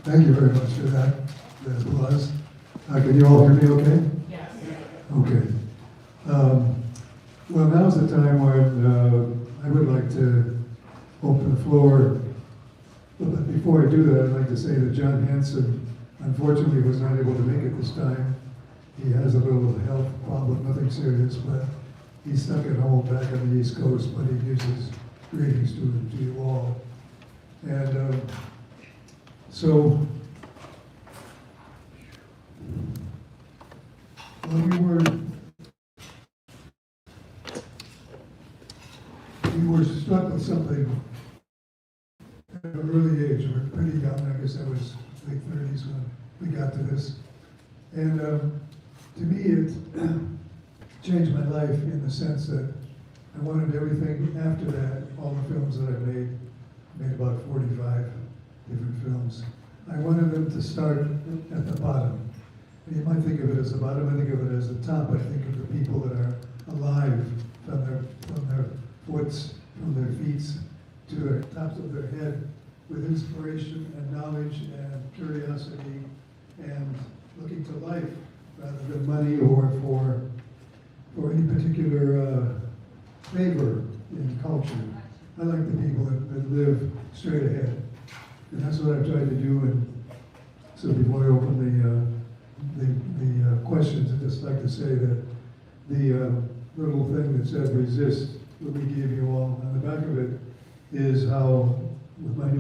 Thank you very much for that applause. Can you all hear me okay? Yes. Okay. Well, now's the time when I would like to open the floor. But before I do that, I'd like to say that John Hanson unfortunately was not able to make it this time. He has a little health problem, nothing serious, but he's stuck at home back on the East Coast, but he gives his greetings to you all. And so, well, we were struck with something at an early age. We were pretty young. I guess I was late 30s when we got to this. And to me, it changed my life in the sense that I wanted everything after that, all the films that I made about 45 different films. I wanted them to start at the bottom. And you might think of it as the bottom, I think of it as the top. I think of the people that are alive from their foots, from their feet to the tops of their head, with inspiration and knowledge and curiosity and looking to life rather than money or for any particular favor in culture. I like the people that live straight ahead, and that's what I've tried to do. And so before I open the questions, I'd just like to say that the little thing that said resist that we gave you all on the back of it is how with our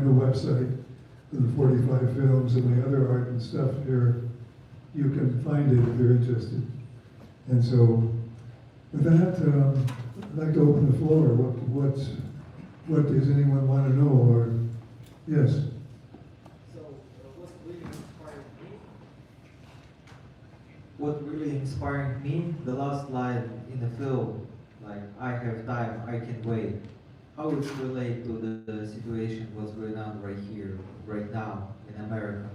new website, with the 45 films and the other art and stuff here, you can find it if you're interested. And so, with that, I'd like to open the floor. What does anyone want to know? Or yes. So, what really inspired me, the last line in the film, like, I have time, I can wait. How it relate to the situation what's going on right here, right now, in America?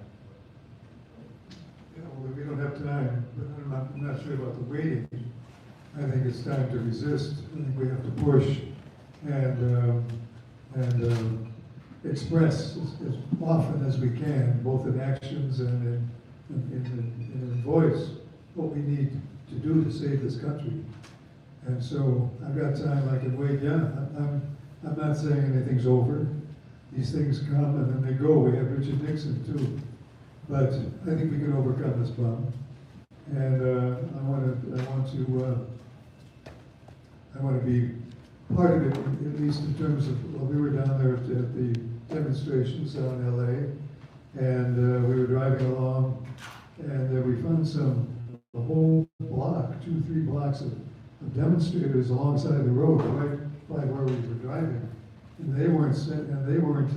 Yeah, well, we don't have time, but I'm not sure about the waiting. I think it's time to resist. I think we have to push and express as often as we can, both in actions and in voice, what we need to do to save this country. And so I've got time, I can wait. Yeah, I'm not saying anything's over. These things come and then they go. We have Richard Nixon too. But I think we can overcome this problem. And I want to be part of it, at least in terms of, well, we were down there at the demonstrations down in LA, and we were driving along, and we found a whole block, 2-3 blocks of demonstrators alongside the road, right by where we were driving, and they weren't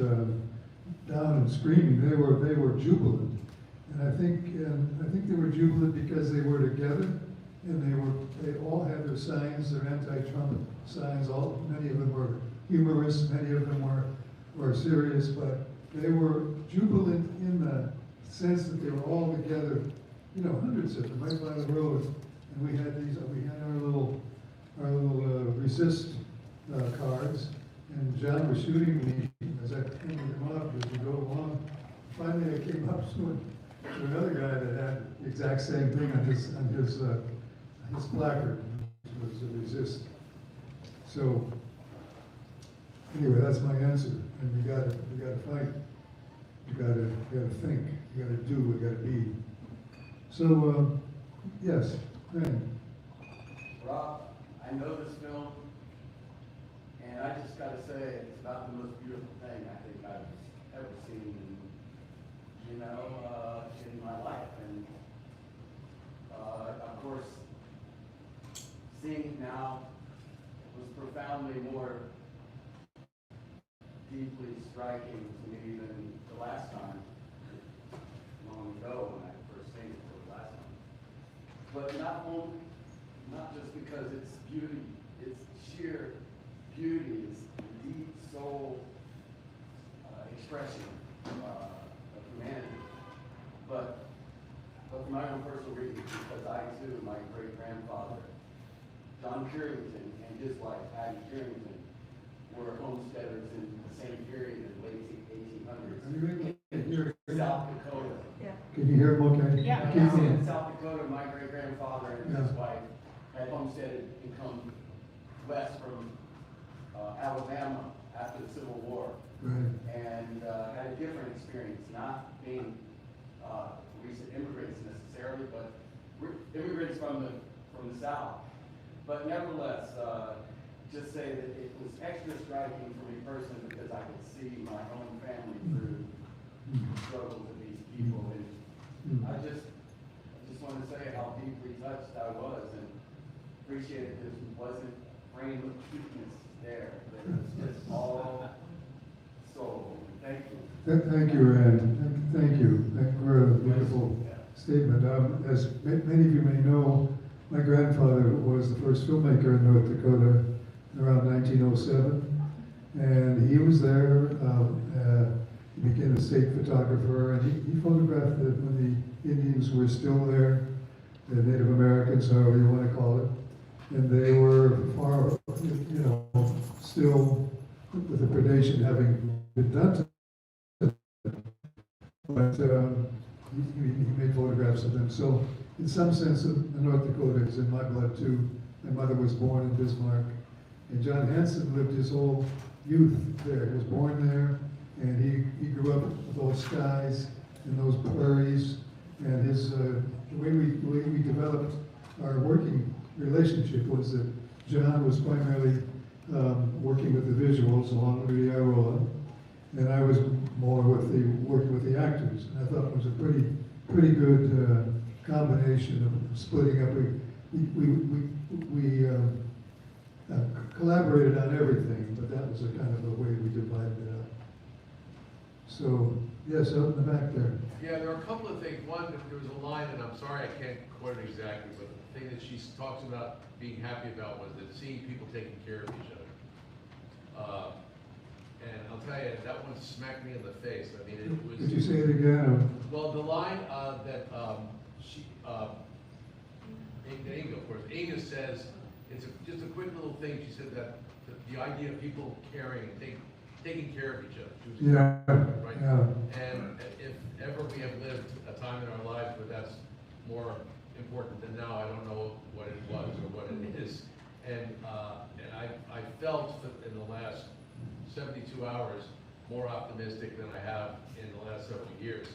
down and screaming. They were jubilant, and I think they were jubilant because they were together, and they all had their signs, their anti-Trump signs. Many of them were humorous, many of them were serious, but they were jubilant in the sense that they were all together. You know, hundreds of them right by the road, and we had our little resist cards, and John was shooting me as I pointed him up as we go along. Finally, I came up to another guy that had the exact same thing on his placard, which was a resist. So anyway, that's my answer. And we gotta fight. You gotta think. You gotta do. We gotta be. So yes, man. Rob, I know this film, and I just got to say, it's about the most beautiful thing I think I've ever seen, in my life. And of course, seeing it now was profoundly more deeply striking to me than the last time, long ago when I first seen it for the last time. But not just because it's beauty, it's sheer beauty, it's deep soul expression of humanity. But for my own personal reasons, because I too, my great-grandfather, John Curington, and his wife, Patty Curington, were homesteaders in the same period in the late 1800s. Are you able to hear Yeah. Like I said, in South Dakota, my great-grandfather and his wife had homesteaded and come west from Alabama after the Civil War. Right. And had a different experience, not being recent immigrants necessarily, but immigrants from the South. But nevertheless, just say that it was extra striking for me personally because I could see my own family through the struggles of these people. And I just want to say how deeply touched I was and appreciated this wasn't framed with cuteness there. That it was just all soul. Thank you. Thank you, Rand. Thank you. Thank you for a beautiful statement. As many of you may know, my grandfather was the first filmmaker in North Dakota around 1907, and he was there. He became a state photographer, and he photographed it when the Indians were still there, the Native Americans, however you want to call it, and they were far, still with the predation having been done to them. But he made photographs of them. So in some sense, the North Dakota is in my blood too. My mother was born in Bismarck, and John Hanson lived his whole youth there. He was born there, and he grew up with those skies and those prairies, and his the way we developed our working relationship was that John was primarily working with the visuals along with the Arola, and I was more working with the actors. And I thought it was a pretty good combination of splitting up. We collaborated on everything, but that was a kind of the way we divided it up. So, yes, out in the back there. Yeah, there are a couple of things. One, there was a line, and I'm sorry I can't quote it exactly, but the thing that she talks about being happy about was that seeing people taking care of each other. And I'll tell you, that one smacked me in the face. I mean, it was... Did you say it again? Well, the line that Inga, of course, Inga says, it's just a quick little thing. She said that the idea of people caring, taking care of each other. Yeah, right? yeah. And if ever we have lived a time in our lives where that's more important than now, I don't know what it was or what it is. And I felt that in the last 72 hours more optimistic than I have in the last several years,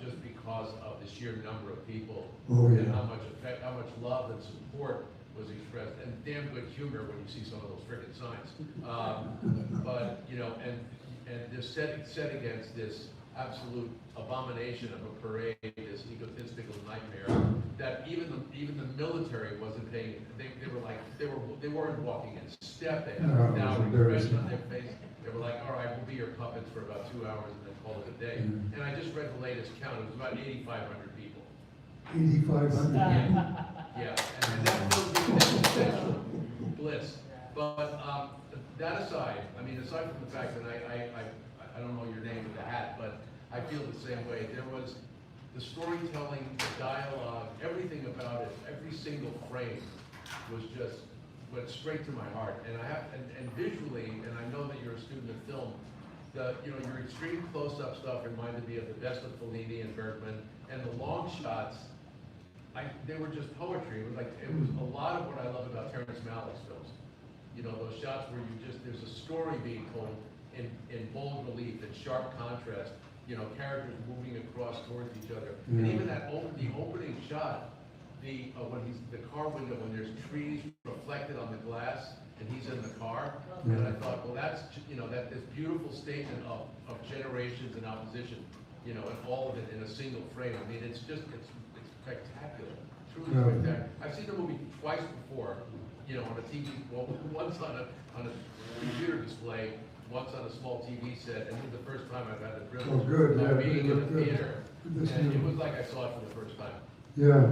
just because of the sheer number of people and how much love and support was expressed, and damn good humor when you see some of those frickin' signs. But and just set against this absolute abomination of a parade, this egotistical nightmare that even the military wasn't paying. They weren't walking in step. They had a down expression on their face. They were like, all right, we'll be your puppets for about 2 hours and then call it a day. And I just read the latest count. It was about 8,500 people. 8,500. Yeah, and that fills me with existential bliss. But that aside, I mean, aside from the fact that I don't know your name with the hat, but I feel the same way. There was the storytelling, the dialogue, everything about it, every single frame was just went straight to my heart. And visually, and I know that you're a student of film, your extreme close-up stuff reminded me of the best of Fellini and Bergman, and the long shots. They were just poetry. It was a lot of what I love about Terrence Malick's films. Those shots where there's a story being told in bold relief and sharp contrast. Characters moving across towards each other, and even the opening shot, when he's the car window, when there's trees reflected on the glass, and he's in the car, and I thought, well, that's that this beautiful statement of generations and opposition, and all of it in a single frame. I mean, it's spectacular, truly spectacular. I've seen the movie twice before, on a TV, once on a computer display, once on a small TV set, and this is the first time I've had the privilege of being in the theater, and it was like I saw it for the first time. Yeah,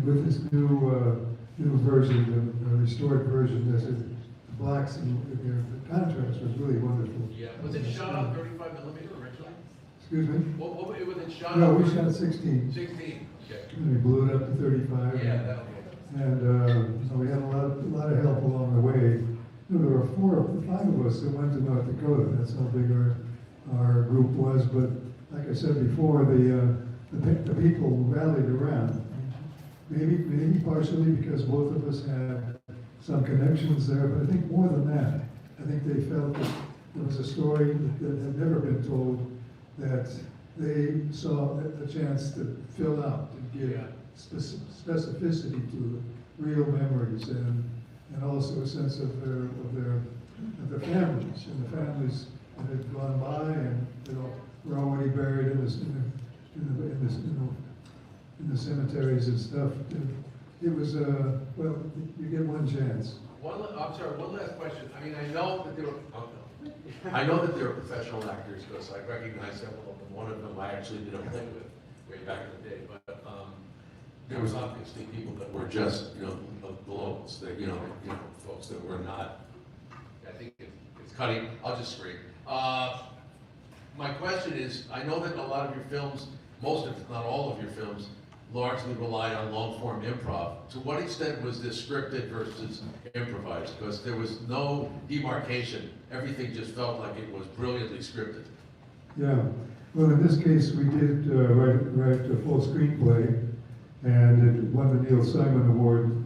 with this new version, the restored version, the blacks and the contrast was really wonderful. Yeah, was it shot on 35 millimeter originally? Excuse me? What was it shot No, on? we shot 16. 16. Okay. And we blew it up to 35. Yeah, that'll be. And so we had a lot of help along the way. There were 5 of us that went to North Dakota. That's how big our group was. But like I said before, the the people rallied around. Maybe partially because both of us had some connections there, but I think more than that, I think they felt that there was a story that had never been told, that they saw a chance to fill out, to give specificity to real memories, and also a sense of their families, and the families that had gone by, and were already buried in the cemeteries and stuff. It was well, you get one chance. I'm sorry, one last question. I mean, I know that there are professional actors, because I recognize several of them. One of them I actually did a play with way back in the day, but there was obviously people that were just, globals, that, folks that were not, I think it's cutting, I'll just scream. My question is, I know that a lot of your films, most of, if not all of your films, largely relied on long-form improv. To what extent was this scripted versus improvised? Because there was no demarcation. Everything just felt like it was brilliantly scripted. Yeah. Well, in this case, we did write a full screenplay, and it won the Neil Simon Award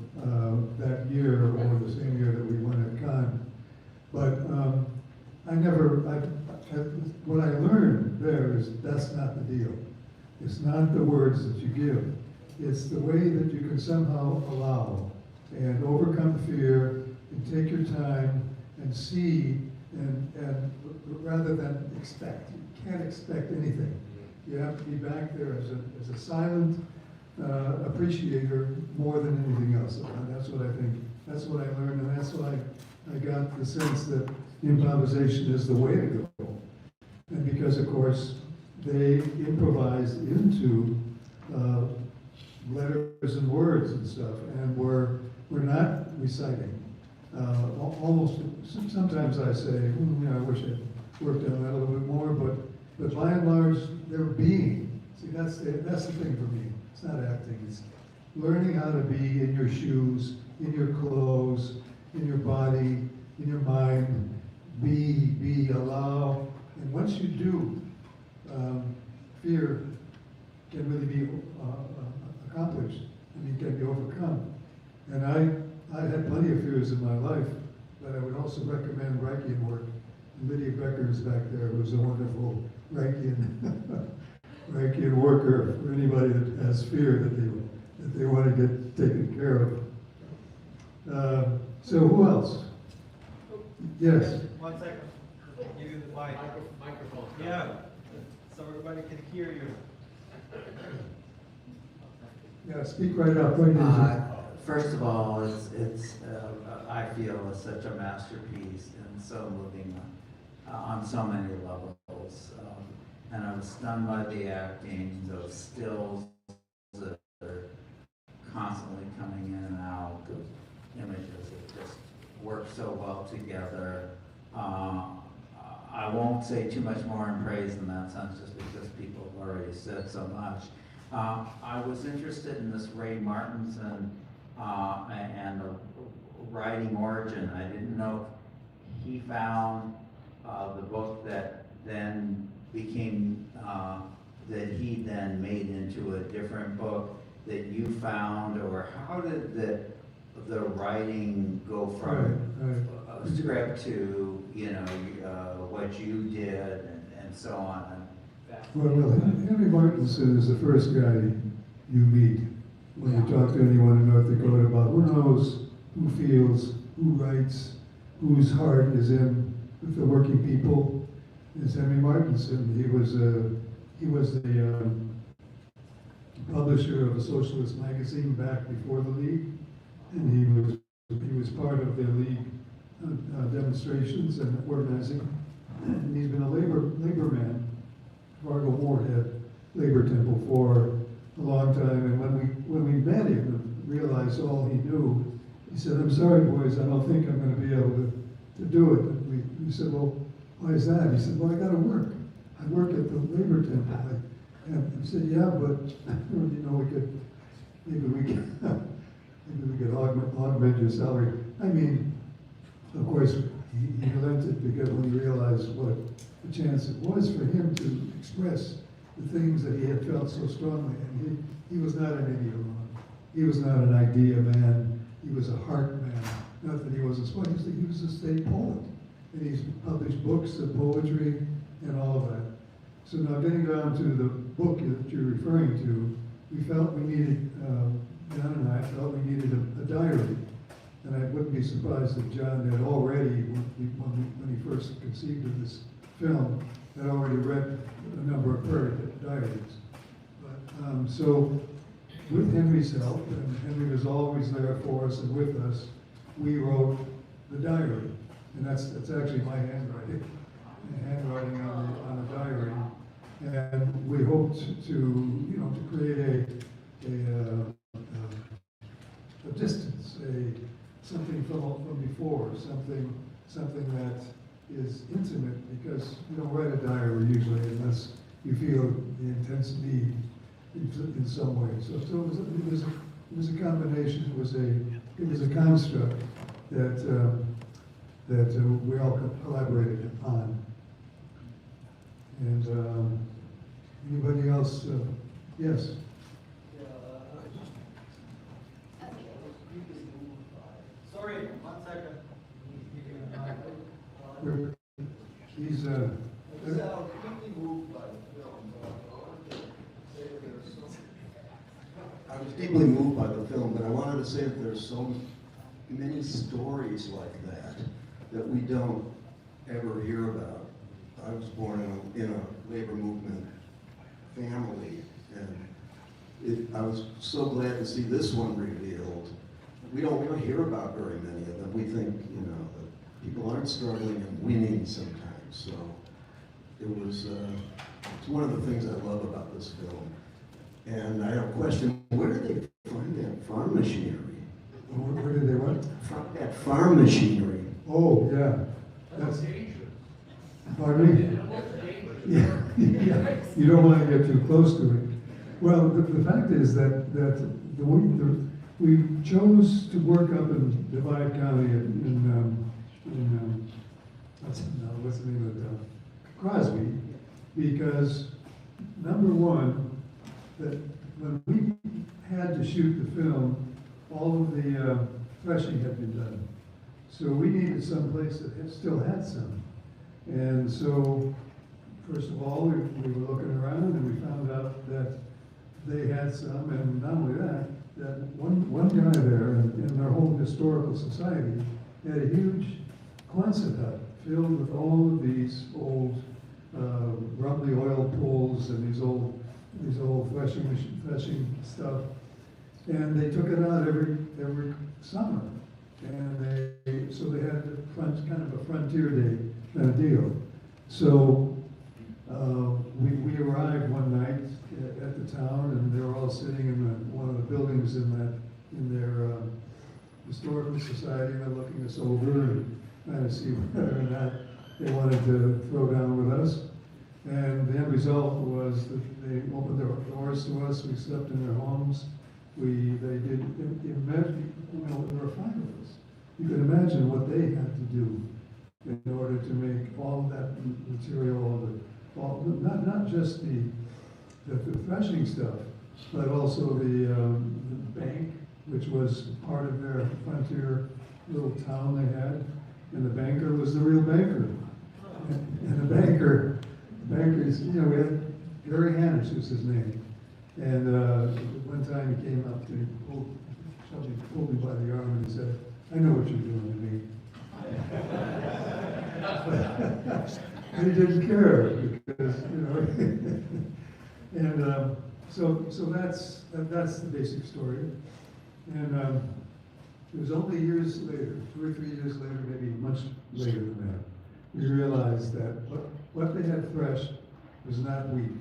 that year, or the same year that we won at Cannes. But what I learned there is that's not the deal. It's not the words that you give. It's the way that you can somehow allow and overcome fear and take your time and see and rather than expect. You can't expect anything. You have to be back there as a silent appreciator more than anything else. And that's what I think. That's what I learned, and that's why I got the sense that improvisation is the way to go. And because, of course, they improvised into letters and words and stuff, and we're not reciting. Almost, sometimes I say, I wish I'd worked on that a little bit more, but by and large, they're being. See, that's the thing for me. It's not acting. It's learning how to be in your shoes, in your clothes, in your body, in your mind. Be, allow. And once you do, fear can really be accomplished. I mean, can be overcome. And I had plenty of fears in my life, but I would also recommend Reichian work. And Lydia Becker is back there, who's a wonderful Reichian worker for anybody that has fear that they want to get taken care of. So who else? Yes. 1 second. Give you the mic. Microphone. Yeah, so everybody can hear you. Yeah, speak right up. Right into First of all, it's I feel it's such a masterpiece and so moving on so many levels. And I was stunned by the acting, those stills that are constantly coming in and out, those images that just work so well together. I won't say too much more in praise in that sense, just because people have already said so much. I was interested in this Ray Martinson and the writing origin. I didn't know if he found the book that then became, that he then made into a different book that you found, or how did the writing go from a script to, what you did and so on? Well, Henry Martinson is the first guy you meet when you talk to anyone in North Dakota about who knows, who feels, who writes, whose heart is in with the working people. Is Henry Martinson. He was the publisher of a socialist magazine back before the League, and he was part of the League demonstrations and organizing. And he's been a labor man. Fargo Moorhead Labor Temple for a long time, and when we met him and realized all he knew, he said, "I'm sorry, boys, I don't think I'm going to be able to do it." And we said, "Well, why is that?" He said, "Well, I got to work. I work at the Labor Temple." And he said, "Yeah, but maybe we could augment your salary." I mean, of course, he relented because when he realized what a chance it was for him to express the things that he had felt so strongly. And he was not an ideologue. He was not an idea man. He was a heart man. Not that he wasn't smart, he was a state poet. And he's published books of poetry and all of that. So now getting down to the book that you're referring to, we felt we needed, John and I felt we needed a diary. And I wouldn't be surprised if John had already, when he first conceived of this film, had already read a number of Prairie diaries. But, so with Henry's help, and Henry was always there for us and with us, we wrote the diary. And that's actually my handwriting on the diary. And we hoped to create a distance, something from before, something that is intimate, because you don't write a diary usually unless you feel the intense need in some way. So it was a combination. It was a construct that we all collaborated on. And anybody else? Yes. Sorry, 1 second. He's Deeply moved by the film. I was deeply moved by the film, but I wanted to say that there's so many stories like that we don't ever hear about. I was born in a labor movement family, and I was so glad to see this one revealed. We don't hear about very many of them. We think, that people aren't struggling and winning sometimes. So it's one of the things I love about this film. And I have a question: where did they find that farm machinery? where did they what? That farm machinery. Oh yeah, that's. Pardon me? Yeah, yeah. You don't want to get too close to it. Well, the fact is that we chose to work up in Divide County what's the name of it? Crosby, because number one, that when we had to shoot the film, all of the threshing had been done. So we needed some place that still had some. And so, first of all, we were looking around and we found out that they had some, and not only that, that one guy there in their whole historical society had a huge Quonset hut filled with all of these old rumbly oil pools and these old threshing stuff. And they took it out every summer. And so they had kind of a frontier day kind of deal. So we arrived one night at the town, and they were all sitting in one of the buildings in their historical society, and they're looking us over and trying to see whether or not they wanted to throw down with us. And the end result was that they opened their doors to us. We slept in their homes. They did imagine, there were 5 of us. You can imagine what they had to do in order to make all of that material, not just the threshing stuff, but also the bank, which was part of their frontier little town they had, and the banker was the real banker. And the banker is, we had Gary Hanners was his name, and one time he came up to me, pulled me by the arm and he said, "I know what you're doing to me." He didn't care because, and so that's the basic story. And it was only years later, 2 or 3 years later, maybe much later than that, we realized that what they had threshed was not wheat.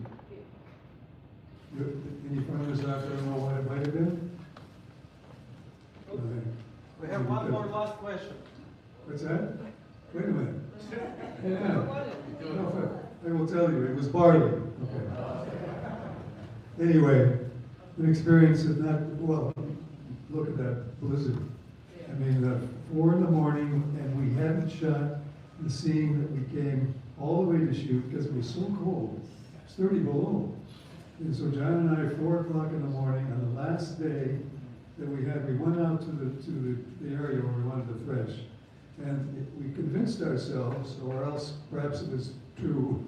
Any farmers out there know what it might have been? We have one more last question. What's that? Wait a minute. No, I will tell you, it was barley. Okay. Anyway, an experience that look at that blizzard. I mean, 4 in the morning, and we hadn't shot the scene that we came all the way to shoot because it was so cold. It's 30 below. And so John and I, 4 o'clock in the morning, on the last day that we had, we went out to the area where we wanted to thresh. And we convinced ourselves, or else perhaps it was true,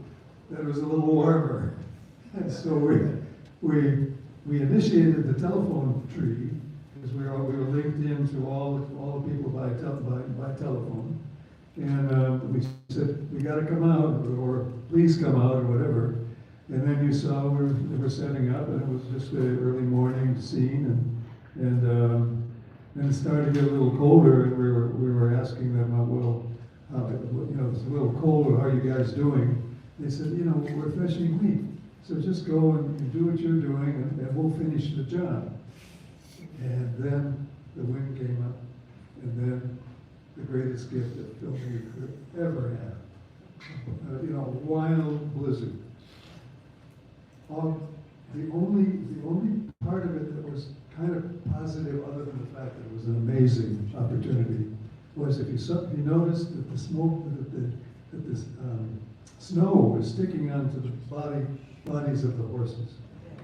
that it was a little warmer. And so we initiated the telephone tree, because we were linked into all the people by telephone. And we said, we gotta come out, or please come out, or whatever. And then you saw they were setting up, and it was just an early morning scene, and it started to get a little colder, and we were asking them, well, it's a little cold, how are you guys doing? They said, we're threshing wheat, so just go and do what you're doing, and we'll finish the job. And then the wind came up, and then the greatest gift that filmmaker could ever have, wild blizzard. The only part of it that was kind of positive, other than the fact that it was an amazing opportunity, was if you noticed that the smoke, that the snow was sticking onto the bodies of the horses,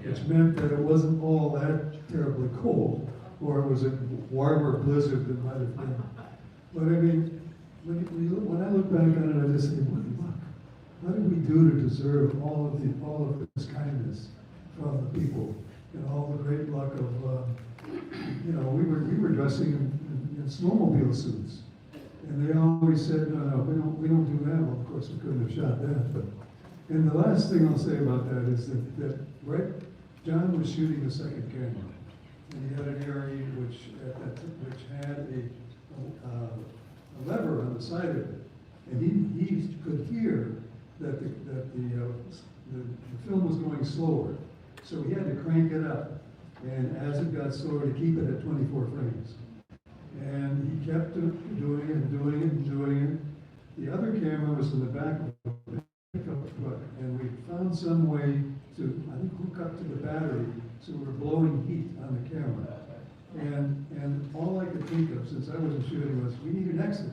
which meant that it wasn't all that terribly cold, or it was a warmer blizzard than might have been. But I mean, when I look back on it, I just say, what did we do to deserve all of this kindness from the people, and all the great luck of, we were dressing in snowmobile suits, and they always said, no, we don't do that. Well, of course, we couldn't have shot that, but. And the last thing I'll say about that is that John was shooting the second camera, and he had an area which had a lever on the side of it, and he could hear that the film was going slower, so he had to crank it up, and as it got slower, to keep it at 24 frames. And he kept doing it and doing it and doing it. The other camera was in the back of the pickup truck, and we found some way to, I think, hook up to the battery, so we were blowing heat on the camera. And all I could think of, since I wasn't shooting, was we need an exit.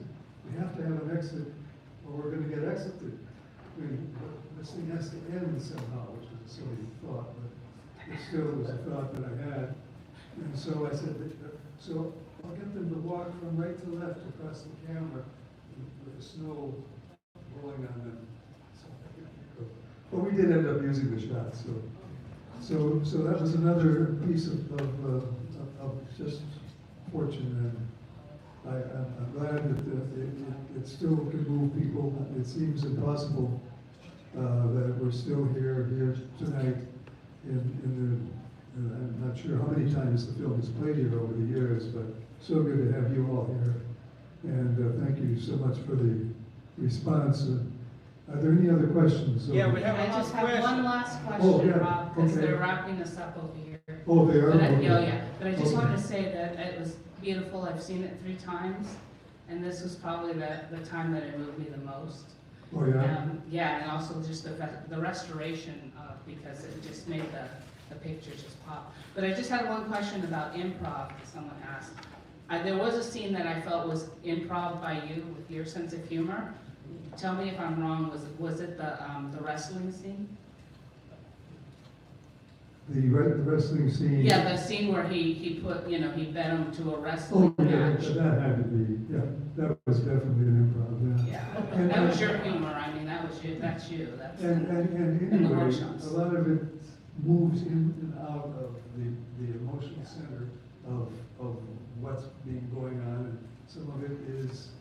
We have to have an exit, or we're going to get exited. I mean, this thing has to end somehow, which was a silly thought, but it still was a thought that I had. And so I said, so I'll get them to walk from right to left across the camera with the snow blowing on them. But we did end up using the shot, so that was another piece of just fortune, and I'm glad that it still can move people. It seems impossible that we're still here tonight. I'm not sure how many times the film has played here over the years, but so good to have you all here. And thank you so much for the response. Are there any other questions? Yeah, we have I a last just have question. one last Oh, question, yeah, Rob, because okay. they're wrapping us up over here. Oh, they are? But Okay. yeah. But I just Okay. wanted to say that it was beautiful. I've seen it 3 times, and this was probably the time that it moved me the most. Oh, yeah? Yeah, and also just the restoration, because it just made the pictures just pop. But I just had one question about improv, someone asked. There was a scene that I felt was improv by you with your sense of humor. Tell me if I'm wrong, was it the wrestling scene? The wrestling scene? Yeah, the scene where he put, he bet him to a wrestling Oh, yeah, match. that had to be, yeah, that was definitely an improv, yeah. Yeah, that was your humor, I mean, that's you, that's And in the anyway, workshops. a lot of it moves in and out of the emotional center of what's being going on, and some of it is,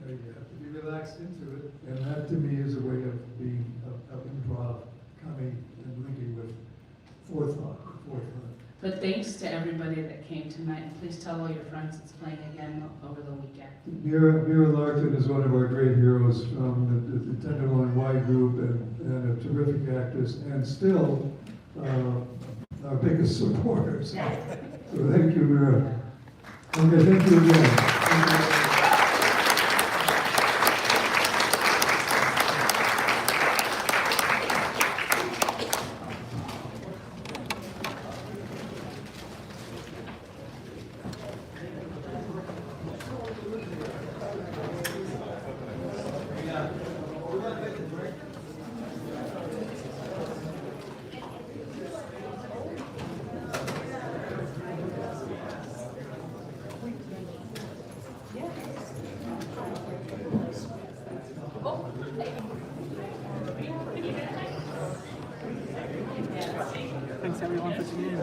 you have to be relaxed into it, and that to me is a way of being, of improv, coming and linking with forethought. But thanks to everybody that came tonight, and please tell all your friends it's playing again over the weekend. Mira Larkin is one of our great heroes from the Tenderloin Y group, and a terrific actress, and still our biggest supporter. So thank you, Mira. Okay, thank you again. Thank you. Thanks everyone for tuning in.